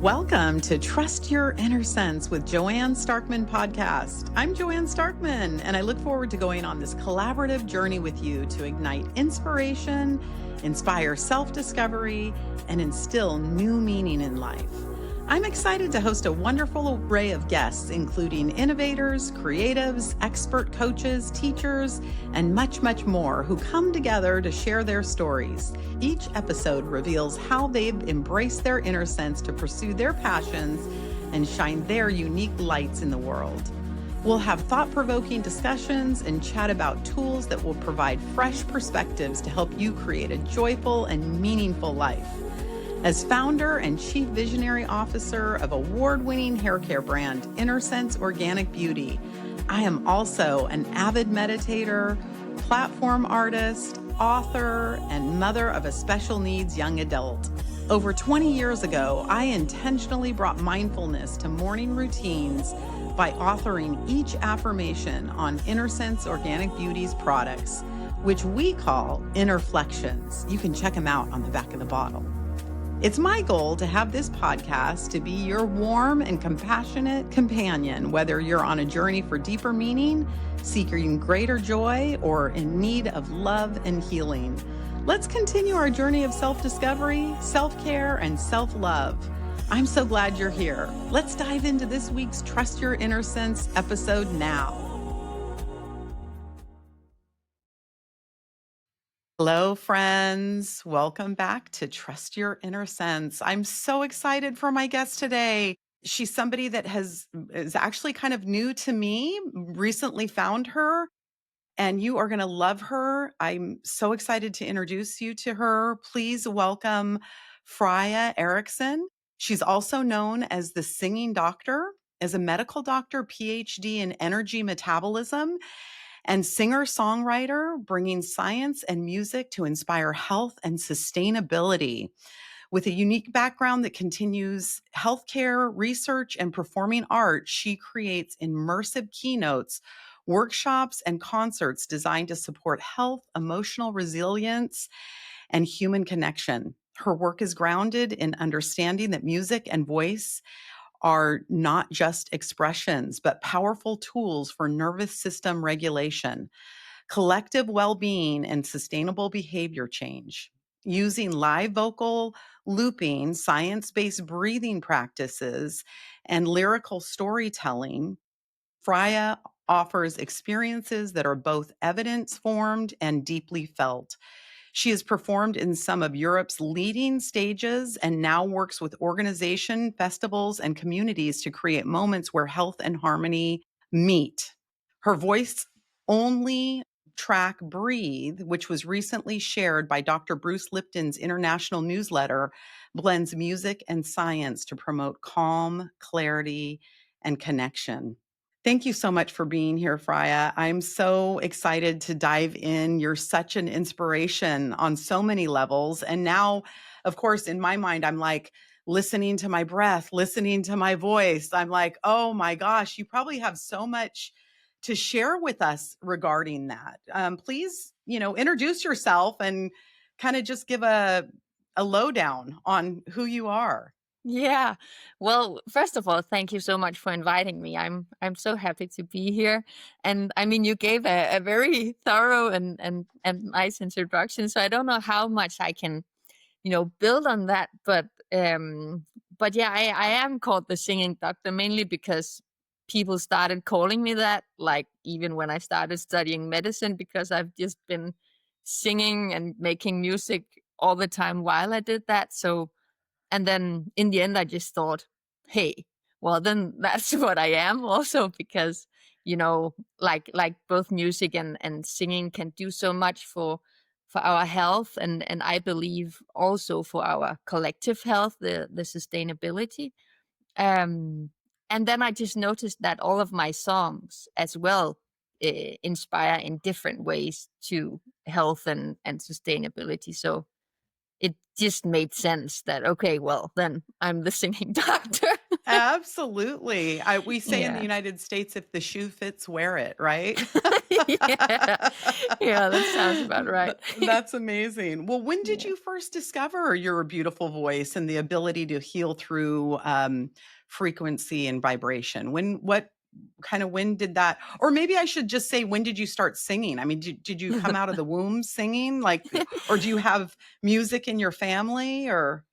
Welcome to Trust Your Inner Sense with Joanne Starkman podcast. I'm Joanne Starkman, and I look forward to going on this collaborative journey with you to ignite inspiration, inspire self-discovery, and instill new meaning in life. I'm excited to host a wonderful array of guests, including innovators, creatives, expert coaches, teachers, and much, much more who come together to share their stories. Each episode reveals how they've embraced their inner sense to pursue their passions and shine their unique lights in the world. We'll have thought-provoking discussions and chat about tools that will provide fresh perspectives to help you create a joyful and meaningful life. As founder and chief visionary officer of award-winning hair care brand Inner Sense Organic Beauty, I am also an avid meditator, platform artist, author, and mother of a special needs young adult. Over 20 years ago, I intentionally brought mindfulness to morning routines by authoring each affirmation on Inner Sense Organic Beauty's products, which we call Innerflections. You can check them out on the back of the bottle. It's my goal to have this podcast to be your warm and compassionate companion, whether you're on a journey for deeper meaning, seeking greater joy, or in need of love and healing. Let's continue our journey of self-discovery, self-care, and self-love. I'm so glad you're here. Let's dive into this week's Trust Your Inner Sense episode now. Hello, friends. Welcome back to Trust Your Inner Sense. I'm so excited for my guest today. She's somebody that is actually kind of new to me, recently found her, and you are going to love her. I'm so excited to introduce you to her. Please welcome Freja Eriksen. She's also known as the singing doctor, as a medical doctor, PhD in energy metabolism, and singer-songwriter, bringing science and music to inspire health and sustainability. With a unique background that continues healthcare, research, and performing art, she creates immersive keynotes, workshops, and concerts designed to support health, emotional resilience, and human connection. Her work is grounded in understanding that music and voice are not just expressions, but powerful tools for nervous system regulation, collective well-being, and sustainable behavior change. Using live vocal looping, science-based breathing practices, and lyrical storytelling, Freja offers experiences that are both evidence-formed and deeply felt. She has performed in some of Europe's leading stages and now works with organizations, festivals, and communities to create moments where health and harmony meet. Her voice-only track Breathe, which was recently shared by Dr. Bruce Lipton's international newsletter, blends music and science to promote calm, clarity, and connection. Thank you so much for being here, Freja. I'm so excited to dive in. You're such an inspiration on so many levels. And now, of course, in my mind, I'm like listening to my breath, listening to my voice. I'm like, oh my gosh, you probably have so much to share with us regarding that. Please, introduce yourself and kind of just give a lowdown on who you are. Yeah. Well, first of all, thank you so much for inviting me. I'm so happy to be here. And I mean, you gave a very thorough and nice introduction. So I don't know how much I can, build on that. But yeah, I am called the singing doctor mainly because people started calling me that, like even when I started studying medicine, because I've just been singing and making music all the time while I did that. So and then in the end, I just thought, hey, well, then that's what I am also because, like both music and singing can do so much for our health. And I believe also for our collective health, the sustainability. Um, and then I just noticed that all of my songs as well inspire in different ways to health and sustainability. So it just made sense that, okay, well, then I'm the singing doctor. Absolutely. We say in the Yeah. United States, if the shoe fits, wear it, right? Yeah. Yeah, that sounds about right. That's amazing. Well, when did Yeah. you first discover your beautiful voice and the ability to heal through frequency and vibration? When did that, or maybe I should just say, when did you start singing? I mean, did you come out of the womb singing, like, or do you have music in your family, or?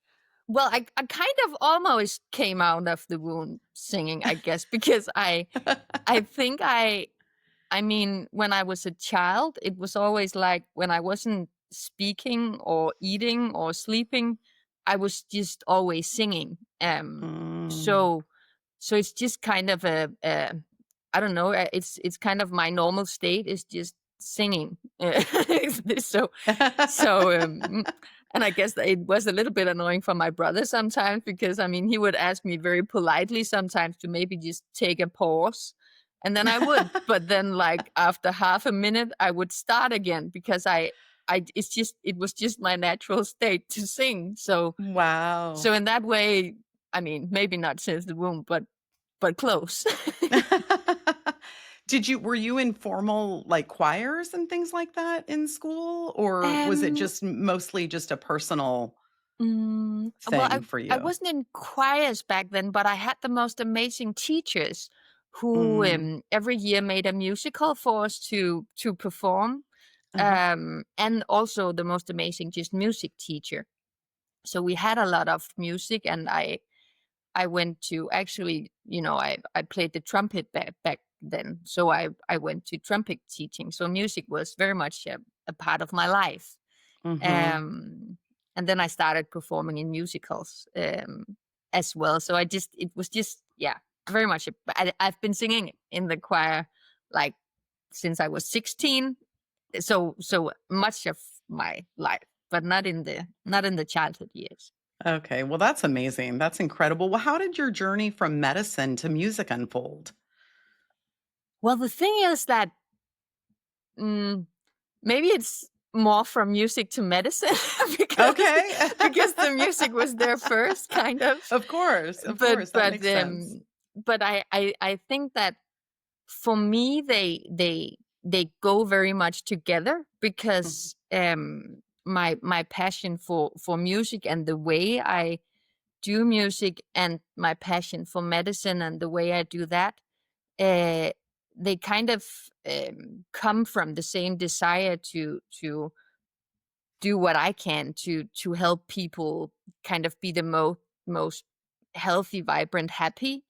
Well, I kind of almost came out of the womb singing, I guess, because I think I mean, when I was a child, it was always like when I wasn't speaking or eating or sleeping, I was just always singing. Mm. So so it's just kind of a I don't know. It's kind of my normal state is just singing. so so and I guess that it was a little bit annoying for my brother sometimes because I mean he would ask me very politely sometimes to maybe just take a pause, and then I would, but then like after half a minute I would start again because it was just my natural state to sing. So Wow. in that way, I mean maybe not since the womb, but close. Were you in formal, like, choirs and things like that in school, or was it um just mostly just a personal Well, thing for I you? wasn't in choirs back then, but I had the most amazing teachers who Mm. every year made a musical for us to perform, Uh-huh. and also the most amazing just music teacher. So we had a lot of music, and I went to actually, I played the trumpet back then, so I went to trumpet teaching. So music was very much a part of my life. Mhm. um, and then I started performing in musicals as well. So it was just, yeah, very much. I've been singing in the choir like since I was 16, so much of my life, but not in the childhood years. Okay, well, that's amazing, that's incredible. Well, how did your journey from medicine to music unfold? Well, the thing is that mm, maybe it's more from music to medicine because Okay. the music was there first, kind of. Of but course, that but makes sense. um but I think that for me they go very much together Mhm, because my passion for music and the way I do music and my passion for medicine and the way I do that, uh, they kind of come from the same desire to do what I can to help people kind of be the most healthy, vibrant, happy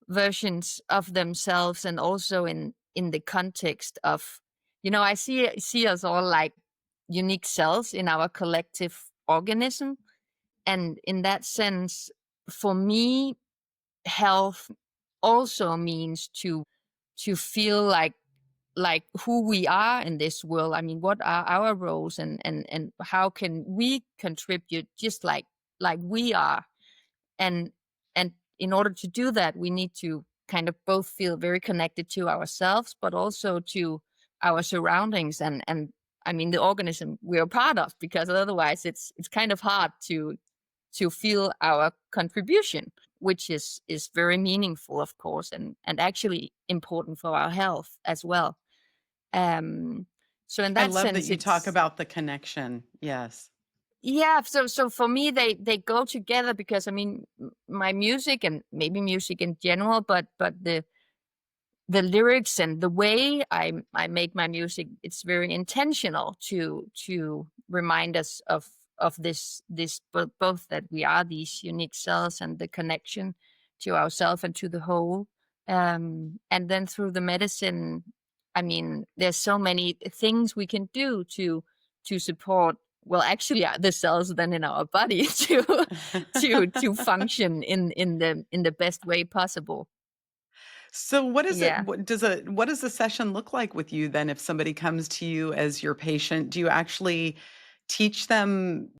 versions of themselves, and also in the context of, I see us all like unique cells in our collective organism, and in that sense, for me, health also means to feel like who we are in this world. I mean, what are our roles, and how can we contribute just like we are? And and in order to do that, we need to kind of both feel very connected to ourselves, but also to our surroundings, and I mean the organism we're a part of, because otherwise it's kind of hard to feel our contribution, which is very meaningful, of course, and actually important for our health as well. um, so in I that love that sense, you talk it's, about the connection, yes. yeah. So for me, they go together because I mean, my music and maybe music in general, but the lyrics and the way I make my music, it's very intentional to remind us of this both that we are these unique cells and the connection to ourselves and to the whole. And then through the medicine, I mean, there's so many things we can do to support. Well, actually, the cells then in our body to function in the best way possible. So Yeah. what does a session look like with you then if somebody comes to you as your patient? Do you actually teach them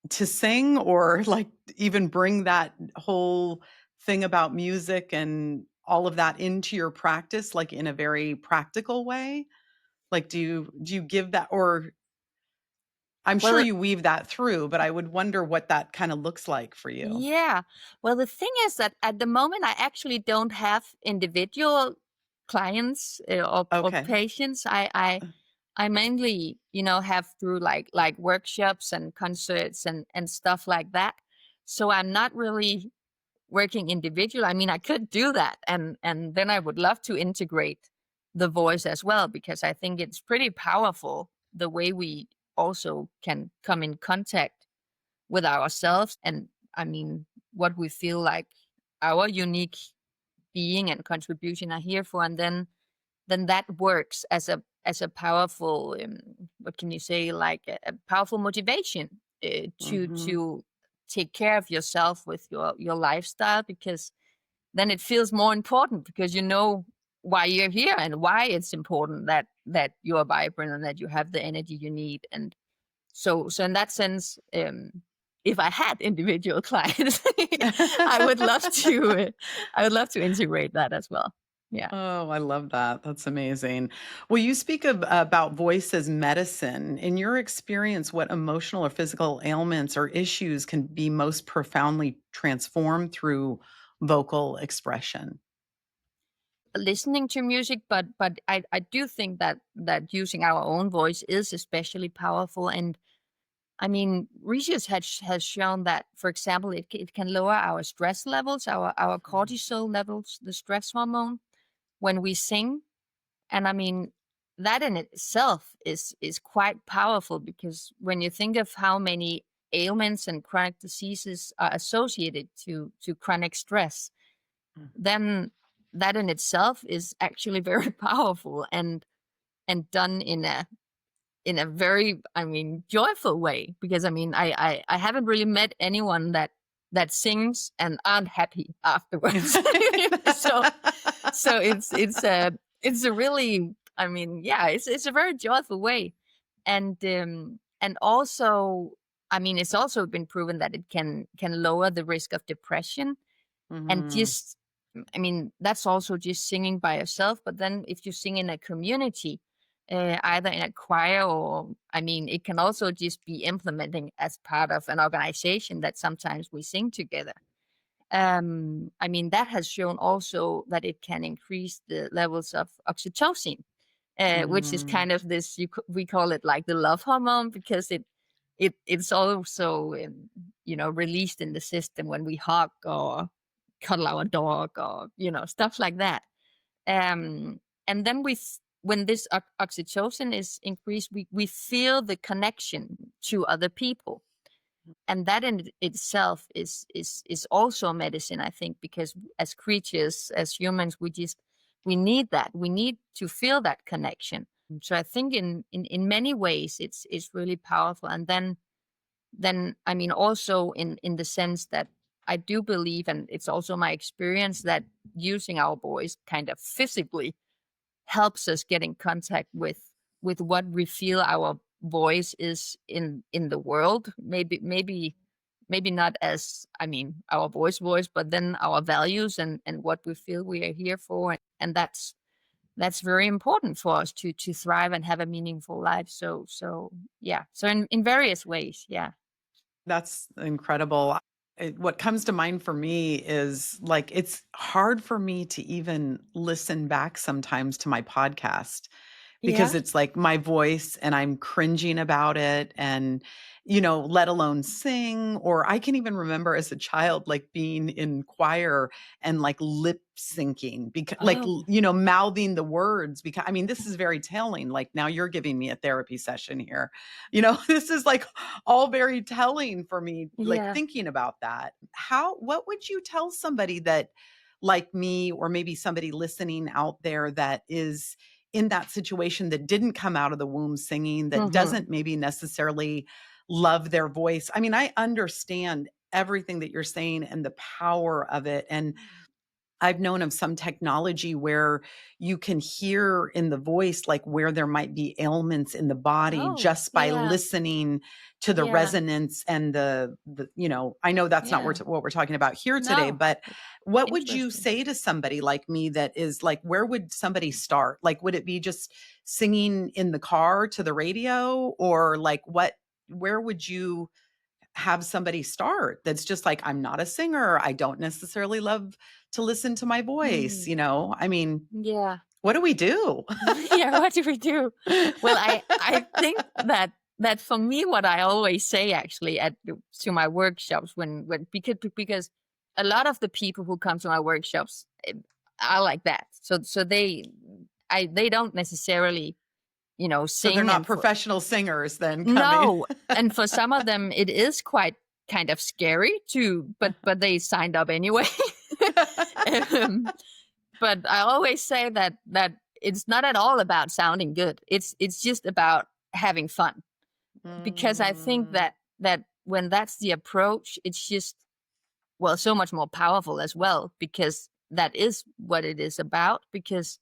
to sing, or, like, even bring that whole thing about music and all of that into your practice, like, in a very practical way? Like, do you give that, or I'm sure Well, you weave that through, but I would wonder what that kinda looks like for you. yeah. Well, the thing is that at the moment, I actually don't have individual clients or Okay. patients. I mainly, have through like workshops and concerts and stuff like that. So I'm not really working individual. I mean, I could do that, and then I would love to integrate the voice as well because I think it's pretty powerful the way we also can come in contact with ourselves and I mean what we feel like our unique being and contribution are here for, and then that works as a powerful what can you say, like a powerful motivation Mhm. to take care of yourself with your lifestyle, because then it feels more important because you know why you're here and why it's important that you are vibrant and that you have the energy you need. And so in that sense, if I had individual clients, I would love to I would love to integrate that as well. Yeah. Oh, I love that. That's amazing. Well, you speak about voice as medicine. In your experience, what emotional or physical ailments or issues can be most profoundly transformed through vocal expression? Listening to music, but I do think that using our own voice is especially powerful. And I mean, research has shown that, for example, it can lower our stress levels, our Mhm. cortisol levels, the stress hormone, when we sing. And I mean, that in itself is quite powerful because when you think of how many ailments and chronic diseases are associated to chronic stress, then that in itself is actually very powerful and done in a very, I mean, joyful way. Because I mean, I haven't really met anyone that sings and aren't happy afterwards. so so it's a really, I mean, yeah, it's a very joyful way. And also, I mean, it's also been proven that it can lower the risk of depression. And Mhm. just, I mean, that's also just singing by yourself. But then if you sing in a community, either in a choir, or I mean, it can also just be implementing as part of an organization that sometimes we sing together. I mean, that has shown also that it can increase the levels of oxytocin, which is Mhm. kind of this, we call it like the love hormone, because it's also released in the system when we hug or cuddle our dog, or stuff like that. And then when this oxytocin is increased, we feel the connection to other people, and that in itself is also medicine, I think, because as creatures, as humans, we need that. We need to feel that connection. So I think in many ways it's really powerful. And then I mean, also in the sense that I do believe, and it's also my experience, that using our voice kind of physically helps us get in contact with what we feel our voice is in the world. Maybe not as, I mean, our voice, but then our values and what we feel we are here for. And that's very important for us to thrive and have a meaningful life. So yeah. So in various ways, yeah. That's incredible. What comes to mind for me is like it's hard for me to even listen back sometimes to my podcast because Yeah. it's like my voice and I'm cringing about it and let alone sing. Or I can even remember as a child like being in choir and like lip syncing because like Oh, mouthing the words because I mean this is very telling. Like now you're giving me a therapy session here. This is like all very telling for me, like yeah. thinking about that. What would you tell somebody that, like me, or maybe somebody listening out there that is in that situation that didn't come out of the womb singing, that Hmm. doesn't maybe necessarily love their voice? I mean, I understand everything that you're saying and the power of it. And I've known of some technology where you can hear in the voice, like, where there might be ailments in the body Oh, just by yeah. listening to the Yeah. resonance and I know that's not Yeah. what we're talking about here today, No. but what would you Interesting. say to somebody like me that is like, where would somebody start? Like, would it be just singing in the car to the radio, or like where would you have somebody start that's just like, "I'm not a singer. I don't necessarily love to listen to my voice," Mm, you know? I mean, yeah. what do we do? Yeah, what do we do? Well, I think that for me, what I always say actually to my workshops when because a lot of the people who come to my workshops are like that. So they don't necessarily So they're sing, not and for professional singers then coming. no, and for some of them it is quite kind of scary to, but they signed up anyway. um, but I always say that it's not at all about sounding good. It's just about having fun, because I think Mm, that when that's the approach, it's just, well, so much more powerful as well, because that is what it is about. Because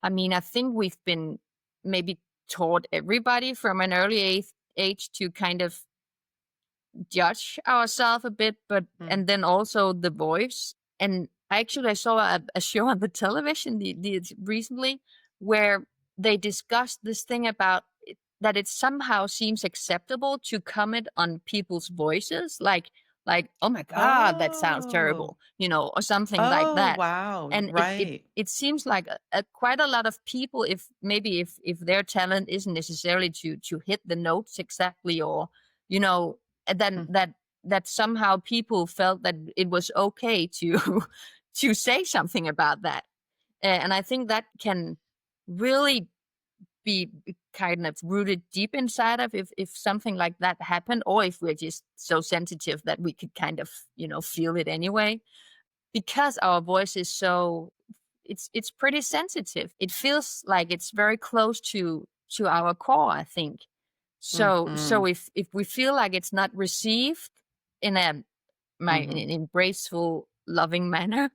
I mean, I think we've been maybe taught, everybody from an early age, to kind of judge ourselves a bit, but mm. and then also the voice. And actually, I saw a show on the television recently where they discussed this thing about that it somehow seems acceptable to comment on people's voices, like, oh my god, that sounds Oh. terrible, or something like Oh, that. wow. And it Right. it seems like quite a lot of people, if maybe if their talent isn't necessarily to hit the notes exactly, or you know and then Mm, that somehow people felt that it was okay to to say something about that. And I think that can really be kind of rooted deep inside of, if something like that happened, or if we're just so sensitive that we could kind of feel it anyway, because our voice is so, it's pretty sensitive. It feels like it's very close to our core, I think. So mhm, if we feel like it's not received in in mhm, an embraceful, loving manner,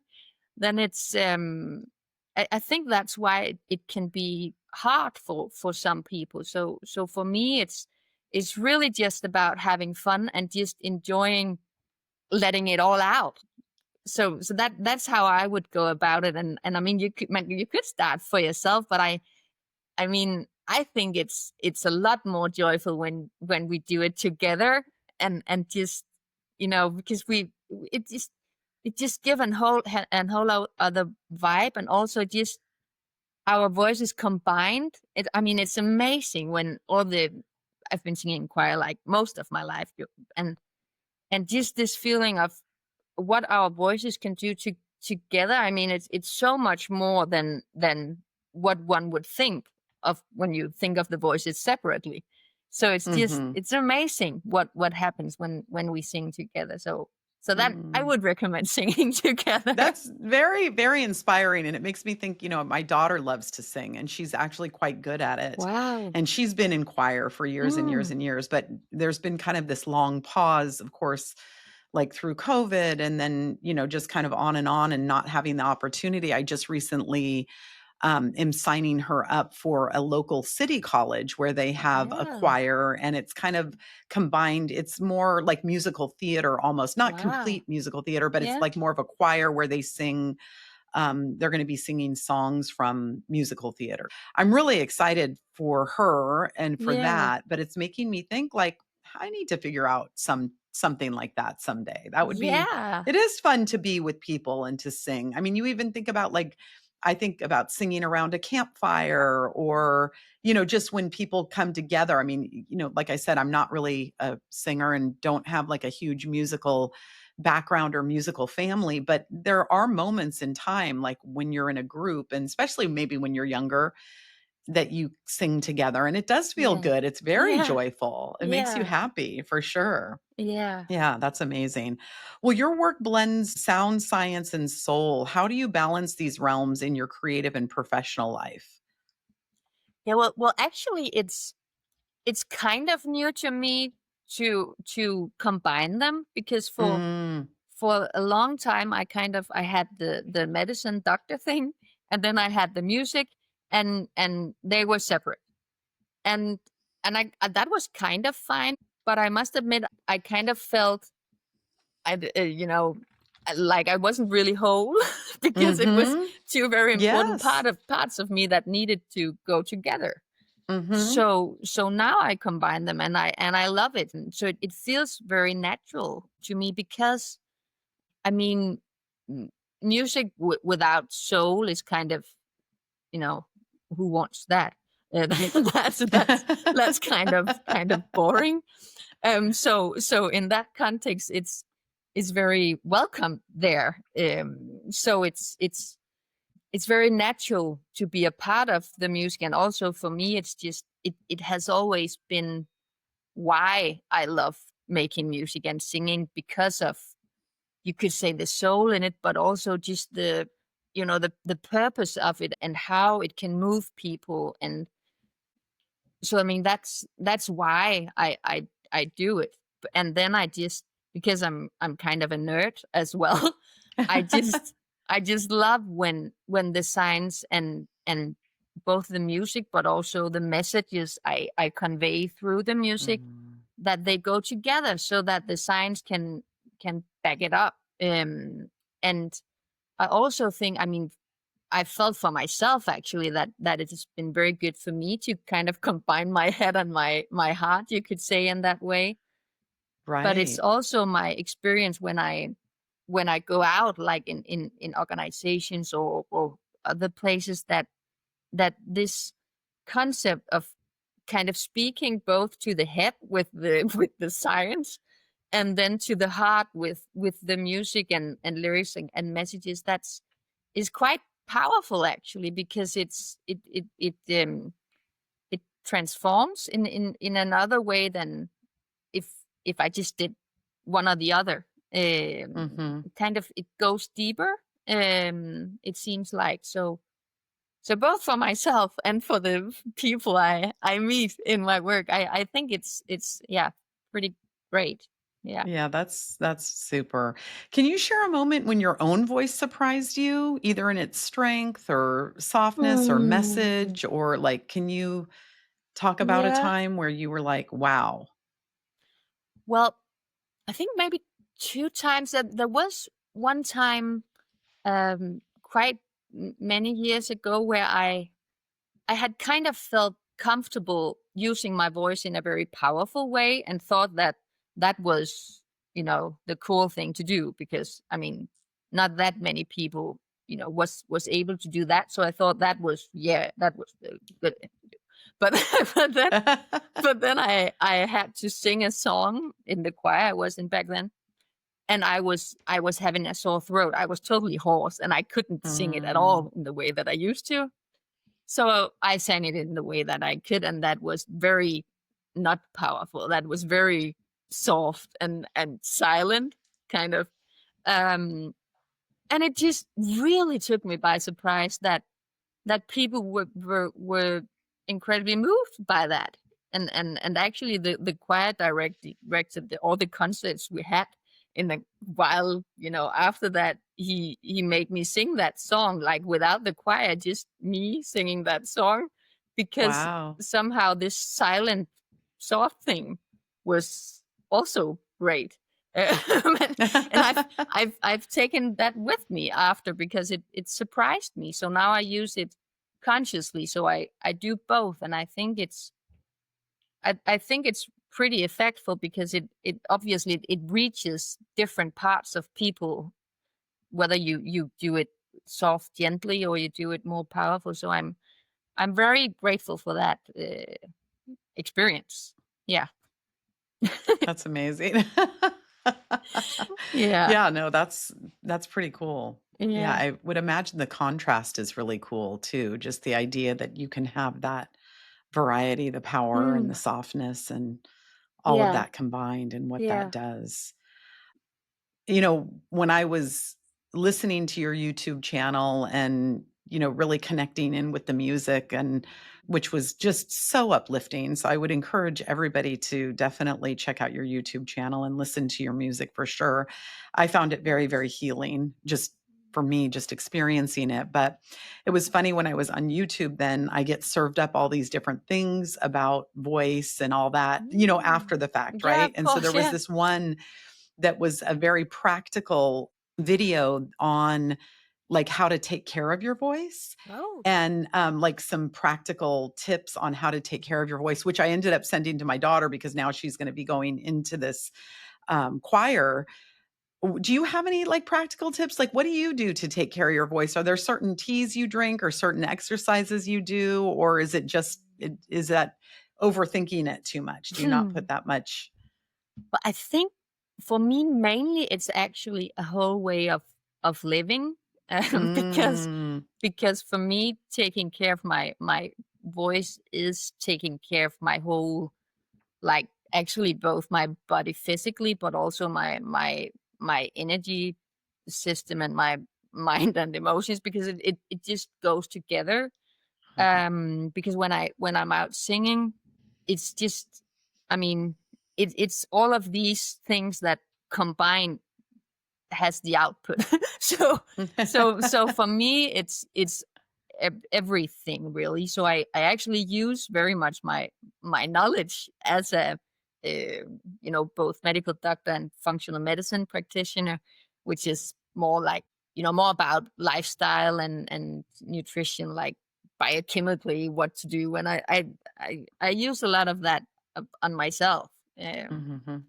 then I think that's why it can be hard for some people. So for me, it's really just about having fun and just enjoying letting it all out. So that's how I would go about it. And I mean, you could start for yourself, but I mean, I think it's a lot more joyful when we do it together, and just because it just it just give an whole other vibe, and also just our voices combined. I mean, it's amazing when all the I've been singing in choir like most of my life, and just this feeling of what our voices can do together. I mean, it's so much more than what one would think of when you think of the voices separately. So mhm. it's amazing what happens when we sing together. So that I Mm. would recommend singing together. That's very, very inspiring, and it makes me think, my daughter loves to sing, and she's actually quite good at it, Wow. and she's been in choir for years and years Mm. and years, but there's been kind of this long pause, of course, like, through COVID, and then, just kind of on and not having the opportunity. I just recently am signing her up for a local city college where they have a Yeah. choir, and it's kind of combined. It's more like musical theater almost, not Wow. complete musical theater, but it's Yeah. like more of a choir where they sing. They're going to be singing songs from musical theater. I'm really excited for her and for Yeah. that, but it's making me think like I need to figure out something like that someday. That would be Yeah. it is fun to be with people and to sing. I mean, you even think about like I think about singing around a campfire or, just when people come together. I mean, like I said, I'm not really a singer and don't have like a huge musical background or musical family, but there are moments in time, like when you're in a group, and especially maybe when you're younger, that you sing together and it does feel Yeah. good. It's very Yeah. joyful. It makes you Yeah. happy for sure. Yeah. Yeah, that's amazing. Well, your work blends sound science and soul. How do you balance these realms in your creative and professional life? Yeah. Well, actually, it's kind of new to me to combine them, because Mm, for a long time I had the medicine doctor thing, and then I had the music, and they were separate, and that was kind of fine, but I must admit I kind of felt like I wasn't really whole, because it was mhm. two very important Yes. parts of me that needed to go together. Mhm. So now I combine them, and I love it, and so it feels very natural to me because, I mean, m music without soul is kind of, you know, who wants that? That's kind of boring. So in that context, it's very welcome there. So it's very natural to be a part of the music, and also for me, it's just it has always been why I love making music and singing, because of, you could say, the soul in it, but also just the purpose of it and how it can move people. And so, I mean, that's why I do it. And then I just, because I'm kind of a nerd as well, I just I just love when the signs and both the music but also the messages I convey through the music, Mm. that they go together so that the science can back it up. And I also think, I mean, I felt for myself actually that it has been very good for me to kind of combine my head and my heart, you could say, in that way. But it's Right. also my experience when I go out, like in organizations or other places, that this concept of kind of speaking both to the head with the with the science, and then to the heart with the music and lyrics and messages, that's is quite powerful actually, because it transforms in another way than if if I just did one or the other. Mhm. Kind of it goes deeper. It seems like so. So both for myself and for the people I meet in my work, I think it's yeah, pretty great. Yeah. Yeah, that's super. Can you share a moment when your own voice surprised you, either in its strength or softness or Mm. message, or like can you talk about a Yeah. time where you were like, "Wow." Well, I think maybe two times. That there was one time, quite many years ago, where I had kind of felt comfortable using my voice in a very powerful way, and thought that that was, the cool thing to do, because, I mean, not that many people, was able to do that. So I thought that was, yeah, that was the good thing to do. But but then but then I had to sing a song in the choir I was in back then, and I was having a sore throat. I was totally hoarse, and I couldn't sing it at Mm. all in the way that I used to. So I sang it in the way that I could, and that was very not powerful. That was very soft and silent, kind of. Um, and it just really took me by surprise that people were incredibly moved by that. And actually the choir directed all the concerts we had in the while, after that he made me sing that song, like without the choir, just me singing that song, because Wow. somehow this silent soft thing was also great. And I've taken that with me after, because it surprised me. So now I use it consciously. So I do both, and I think it's pretty effectful, because it obviously it reaches different parts of people, whether you do it soft gently or you do it more powerful. So I'm very grateful for that experience. Yeah. That's amazing. Yeah. Yeah, no, that's pretty cool. Yeah, Yeah. I would imagine the contrast is really cool too, just the idea that you can have that variety, the power and the Mm. softness and all of Yeah. that combined and what that Yeah. does. When I was listening to your YouTube channel and, really connecting in with the music and which was just so uplifting. So I would encourage everybody to definitely check out your YouTube channel and listen to your music for sure. I found it very, very healing just for me, just experiencing it. But it was funny when I was on YouTube, then I get served up all these different things about voice and all that, after Mm. the fact, Yeah, right? of And so there course. was Yeah. this one that was a very practical video on like how to take care of your voice Oh. and like some practical tips on how to take care of your voice, which I ended up sending to my daughter because now she's going to be going into this choir. Do you have any like practical tips? Like, what do you do to take care of your voice? Are there certain teas you drink or certain exercises you do? Or is it just, is that overthinking it too much? Do you not put that much? But I think for me, mainly it's actually a whole way of living, because Mm, for me, taking care of my voice is taking care of my whole, like, actually both my body physically, but also my energy system and my mind and emotions, because it just goes together. mhm, Because when I'm out singing, it's just, I mean, it's all of these things that combine has the output. so so for me, it's everything really. So I actually use very much my knowledge as a both medical doctor and functional medicine practitioner, which is more like, more about lifestyle and nutrition, like biochemically what to do. And I use a lot of that on myself. mhm,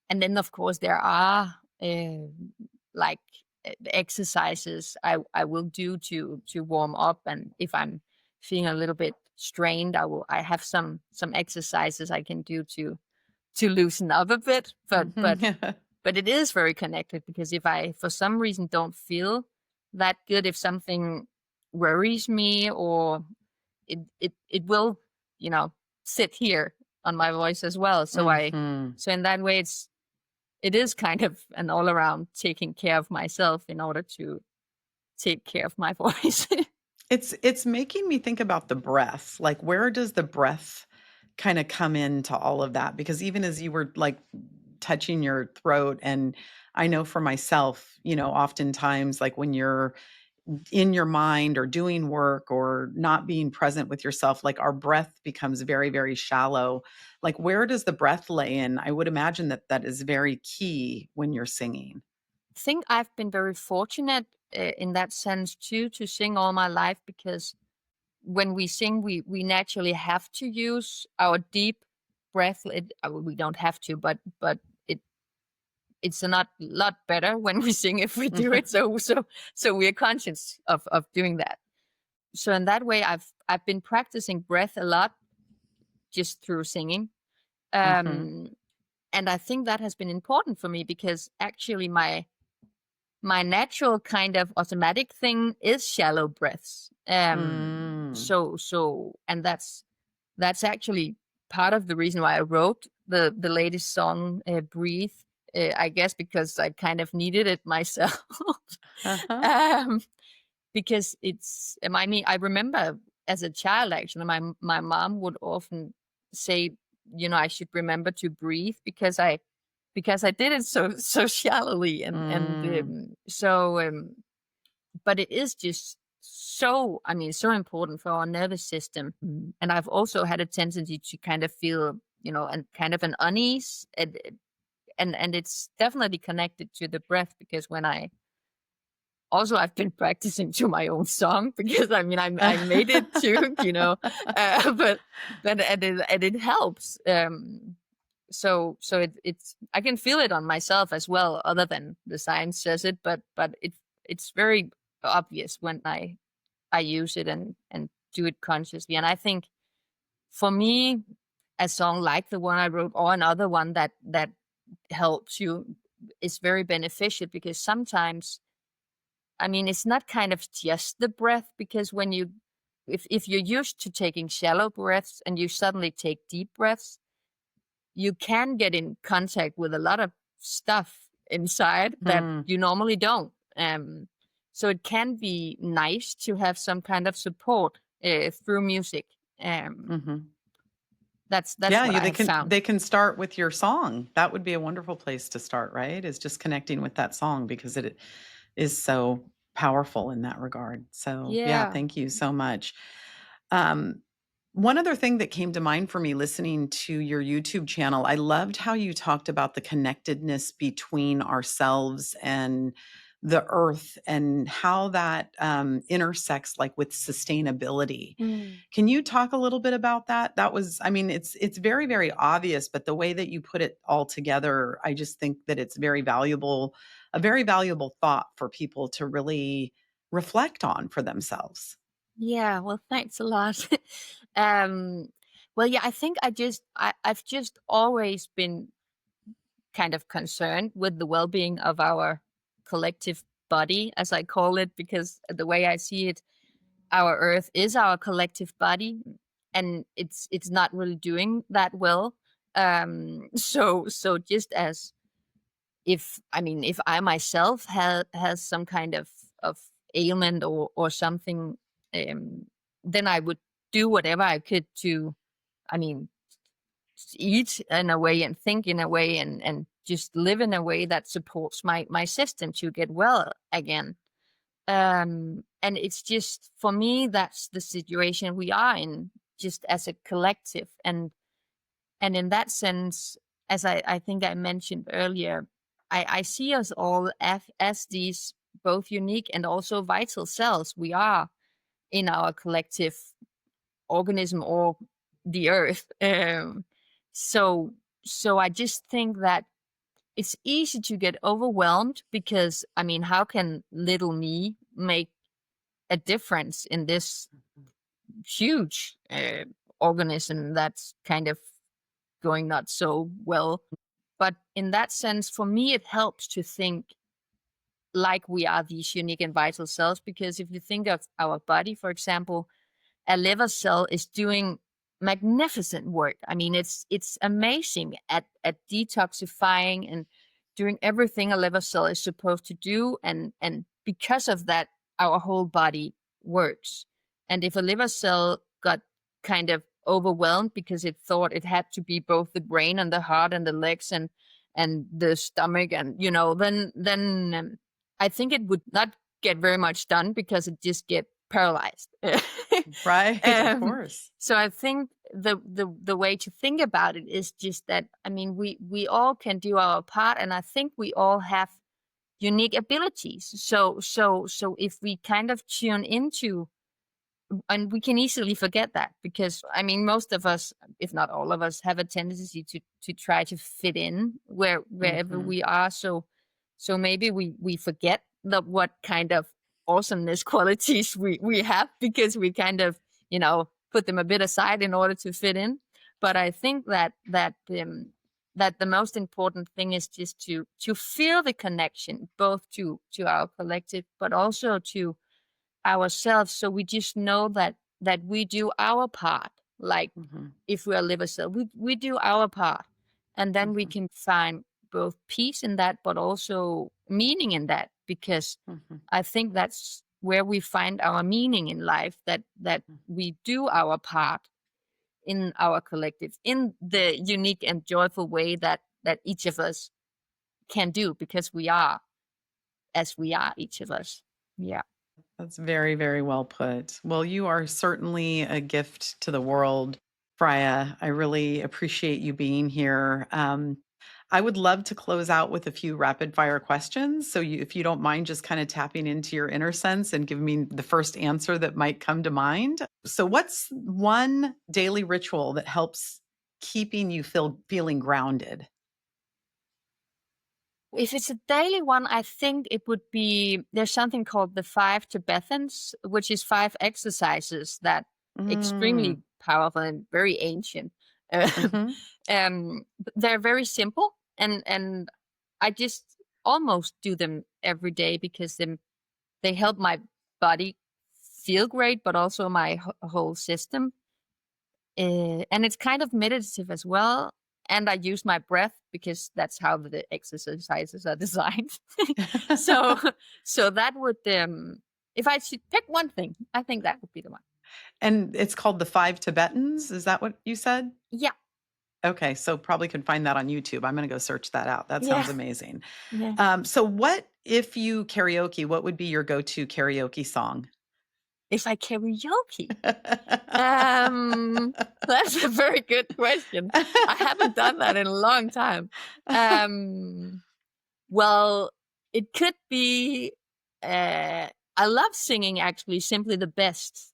And then of course there are like exercises I will do to warm up, and if I'm feeling a little bit strained, I have some exercises I can do to loosen up a bit. mhm. But it is very connected, because if I for some reason don't feel that good, if something worries me, or it will, you know sit here on my voice as well. Mhm. So in that way, it is kind of an all around taking care of myself in order to take care of my voice. It's making me think about the breath. Like, where does the breath kinda come into all of that? Because even as you were, like, touching your throat, and I know for myself, oftentimes, like, when you're in your mind or doing work or not being present with yourself, like, our breath becomes very, very shallow. Like, where does the breath lay in? I would imagine that that is very key when you're singing. Think I've been very fortunate in that sense too, to sing all my life, because when we sing, we naturally have to use our deep breath. We don't have to, but it it's a lot better when we sing if we do it. So we are conscious of doing that. So in that way, I've been practicing breath a lot just through singing. Mhm. Um, and I think that has been important for me, because actually my natural kind of automatic thing is shallow breaths. Mm. And that's actually part of the reason why I wrote the latest song, "Breathe." I guess because I kind of needed it myself. Uh-huh. um, because I mean, I remember as a child, actually, my mom would often say, I should remember to breathe, because I did it so shallowly, Mm. but it is just so, I mean, so important for our nervous system. And I've also had a tendency to kind of feel, and kind of an unease, and it's definitely connected to the breath, because when I also, I've been practicing to my own song, because I mean, I made it too, but and it helps. So it's, I can feel it on myself as well, other than the science says it, but it's very obvious when I use it and do it consciously. And I think for me, a song like the one I wrote, or another one that helps you, is very beneficial, because sometimes, I mean, it's not kind of just the breath, because if you're used to taking shallow breaths and you suddenly take deep breaths, you can get in contact with a lot of stuff inside that Hmm. you normally don't. So it can be nice to have some kind of support through music. Um, Mhm. that's Yeah, what I they have can found. they can start with your song. That would be a wonderful place to start, right? Is just connecting with that song because it is so powerful in that regard. So, yeah, Yeah. thank you so much. Um, one other thing that came to mind for me listening to your YouTube channel, I loved how you talked about the connectedness between ourselves and the earth and how that intersects like with sustainability. Mm. Can you talk a little bit about that? That was, I mean, it's very, very obvious, but the way that you put it all together, I just think that it's very valuable, a very valuable thought for people to really reflect on for themselves. Yeah, well, thanks a lot. um, well, yeah, I think I've just always been kind of concerned with the well-being of our collective body, as I call it, because the way I see it, our Earth is our collective body, and it's not really doing that well. So just as if I mean, if I myself has some kind of ailment or something, um, then I would do whatever I could to, I mean, eat in a way and think in a way and just live in a way that supports my system to get well again. And it's just for me that's the situation we are in, just as a collective. And in that sense, as I think I mentioned earlier, I see us all as these both unique and also vital cells we are in our collective organism or the earth. So so I just think that it's easy to get overwhelmed because I mean, how can little me make a difference in this huge organism that's kind of going not so well? But in that sense, for me, it helps to think like we are these unique and vital cells. Because if you think of our body, for example, a liver cell is doing magnificent work. I mean, it's amazing at detoxifying and doing everything a liver cell is supposed to do, and because of that, our whole body works. And if a liver cell got kind of overwhelmed because it thought it had to be both the brain and the heart and the legs and the stomach, and then I think it would not get very much done because it just get paralyzed. Right, of um, course. so I think the way to think about it is just that I mean we all can do our part, and I think we all have unique abilities. So if we kind of tune into, and we can easily forget that, because I mean most of us, if not all of us, have a tendency to try to fit in wherever Mhm, we are. So maybe we forget what kind of awesomeness qualities we have, because we kind of put them a bit aside in order to fit in. But I think that the most important thing is just to feel the connection both to our collective but also to ourselves, so we just know that we do our part. Like mhm, if we are liver cell, we do our part, and then we mhm, can find both peace in that but also meaning in that, because mhm, I think that's where we find our meaning in life, that mhm. we do our part in our collective in the unique and joyful way that each of us can do, because we are as we are, each of us. Yeah. That's very, very well put. Well, you are certainly a gift to the world, Freya. I really appreciate you being here. I would love to close out with a few rapid fire questions. So, if you don't mind just kind of tapping into your inner sense and giving me the first answer that might come to mind. So, what's one daily ritual that helps keeping you feeling grounded? If it's a daily one, I think it would be there's something called the five Tibetans, which is five exercises that Mm, extremely powerful and very ancient. Um, mhm. they're very simple, and I just almost do them every day because they help my body feel great, but also my whole system. And it's kind of meditative as well. And I use my breath because that's how the exercises are designed. so, so that would, if I should pick one thing, I think that would be the one. And it's called The Five Tibetans, is that what you said? Yeah, Okay, so probably can find that on YouTube. I'm gonna go search that out. That yeah, sounds amazing. yeah. So what if you karaoke, what would be your go-to karaoke song? If I karaoke, um, that's a very good question. I haven't done that in a long time. Um, well, it could be. I love singing actually, "Simply the Best"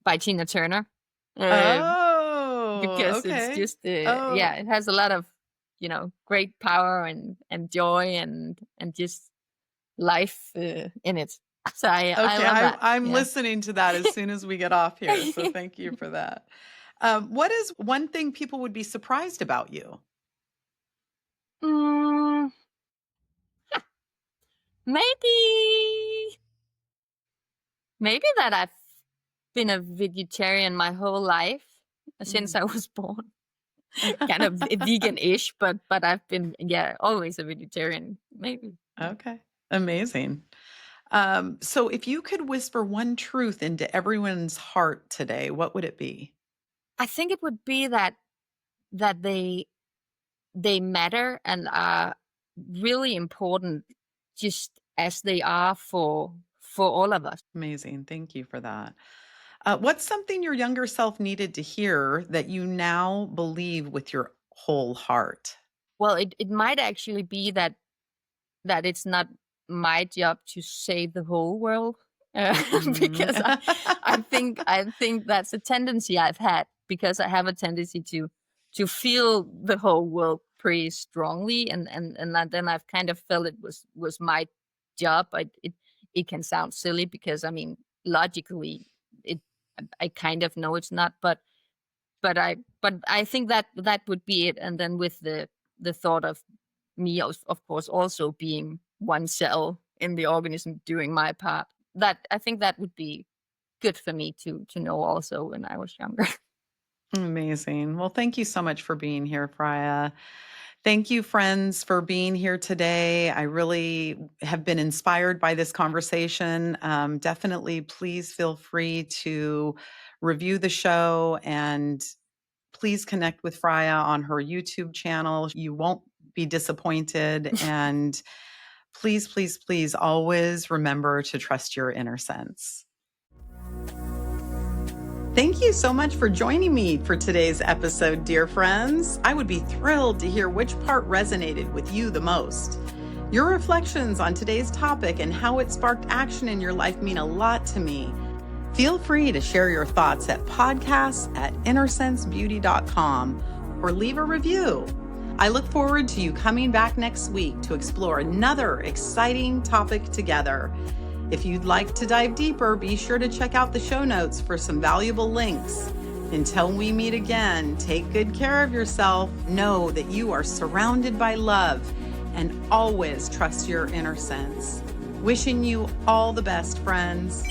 by Tina Turner, uh, Oh, because it's okay. just Oh, yeah, it has a lot of great power and joy and just life in it. So I okay. love that. I'm Yeah. listening to that as soon as we get off here. So thank you for that. What is one thing people would be surprised about you? mm, maybe maybe that I've been a vegetarian my whole life since Mm. I was born. Kind of vegan-ish, but I've been, yeah, always a vegetarian. Maybe. Yeah. Okay. Amazing. So if you could whisper one truth into everyone's heart today, what would it be? I think it would be that they matter and are really important just as they are for all of us. Amazing. Thank you for that. What's something your younger self needed to hear that you now believe with your whole heart? Well, it might actually be that it's not my job to save the whole world, Mm. because I think that's a tendency I've had because I have a tendency to feel the whole world pretty strongly, and then I've kind of felt it was my job. It can sound silly because I mean logically it I kind of know it's not, but I think that would be it. And then with the thought of me, of course, also being one cell in the organism doing my part. That I think that would be good for me to know also when I was younger. Amazing. Well, thank you so much for being here, Freya. Thank you, friends, for being here today. I really have been inspired by this conversation. Definitely, please feel free to review the show and please connect with Freya on her YouTube channel. You won't be disappointed. And please, please, please always remember to trust your inner sense. Thank you so much for joining me for today's episode, dear friends. I would be thrilled to hear which part resonated with you the most. Your reflections on today's topic and how it sparked action in your life mean a lot to me. Feel free to share your thoughts at podcasts@innersensebeauty.com or leave a review. I look forward to you coming back next week to explore another exciting topic together. If you'd like to dive deeper, be sure to check out the show notes for some valuable links. Until we meet again, take good care of yourself, know that you are surrounded by love, and always trust your inner sense. Wishing you all the best, friends.